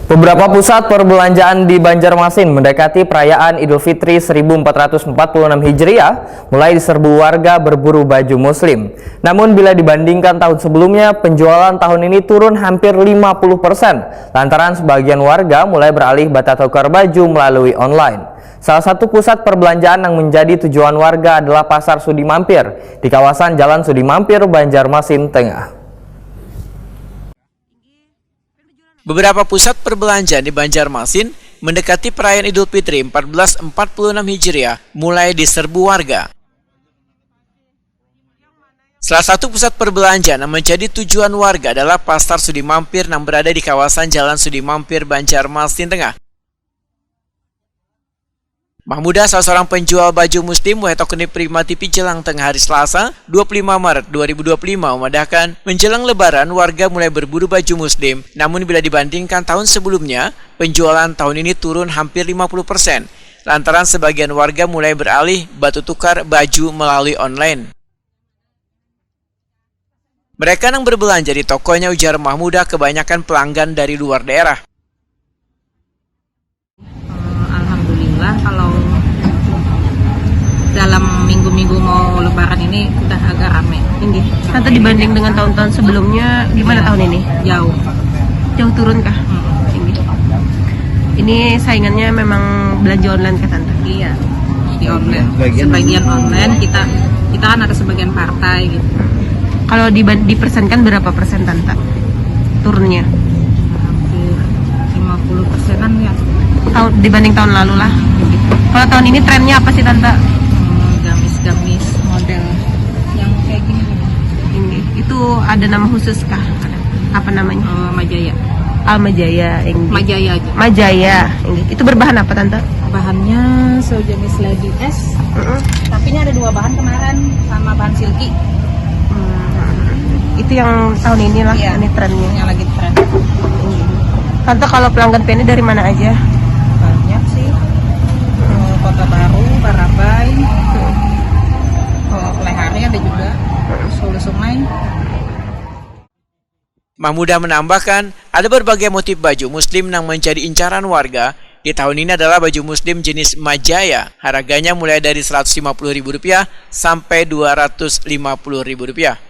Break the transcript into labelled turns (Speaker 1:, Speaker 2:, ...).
Speaker 1: Beberapa pusat perbelanjaan di Banjarmasin mendekati perayaan Idul Fitri 1446 Hijriah mulai diserbu warga berburu baju muslim. Namun bila dibandingkan tahun sebelumnya, penjualan tahun ini turun hampir 50% lantaran sebagian warga mulai beralih bata tukar baju melalui online. Salah satu pusat perbelanjaan yang menjadi tujuan warga adalah Pasar Sudi Mampir di kawasan Jalan Sudi Mampir, Banjarmasin Tengah.
Speaker 2: Beberapa pusat perbelanjaan di Banjarmasin mendekati perayaan Idul Fitri 1446 Hijriah mulai diserbu warga. Salah satu pusat perbelanjaan yang menjadi tujuan warga adalah Pasar Sudi Mampir yang berada di kawasan Jalan Sudi Mampir, Banjarmasin Tengah. Mahmuda, salah seorang penjual baju muslim Wetokeni Prima TV jelang tengah hari Selasa 25 Maret 2025 memadahkan menjelang lebaran warga mulai berburu baju muslim. Namun bila dibandingkan tahun sebelumnya, penjualan tahun ini turun hampir 50% lantaran sebagian warga mulai beralih batu tukar baju melalui online. Mereka yang berbelanja di tokonya, ujar Mahmuda, kebanyakan pelanggan dari luar daerah.
Speaker 3: Alhamdulillah, kalau dalam minggu-minggu mau lebaran ini udah agak rame.
Speaker 4: Tinggi. Tante dibanding dengan tahun-tahun sebelumnya gimana tahun ini?
Speaker 3: Jauh
Speaker 4: turun kah? Tinggi. Ini saingannya memang belanja online kah Tante?
Speaker 3: Iya, di online. Sebagian online, kita kan ada sebagian partai gitu.
Speaker 4: Kalau dipersenkan berapa persen Tante turunnya?
Speaker 3: Hampir 50%-an ya.
Speaker 4: Dibanding tahun lalu lah. Kalau tahun ini trennya apa sih Tante?
Speaker 3: Gamis-gamis model yang kayak gini.
Speaker 4: Itu ada nama khusus kah? Apa namanya?
Speaker 3: Majaya.
Speaker 4: Majaya.
Speaker 3: Majaya aja.
Speaker 4: Majaya. Itu berbahan apa Tante?
Speaker 3: Bahannya sejenis lady S. Tapi ini ada dua bahan kemarin sama bahan silky.
Speaker 4: Itu yang tahun ini lah.
Speaker 3: Iya,
Speaker 4: ini trennya.
Speaker 3: Yang lagi tren.
Speaker 4: Tante kalau pelanggan PNI dari mana aja?
Speaker 3: Banyak sih. Kota Baru, Barabai, Pelehari ada juga, Solo Sungai.
Speaker 2: Mahmuda menambahkan, ada berbagai motif baju muslim yang menjadi incaran warga. Di tahun ini adalah baju muslim jenis Majaya. Harganya mulai dari Rp150.000 sampai Rp250.000.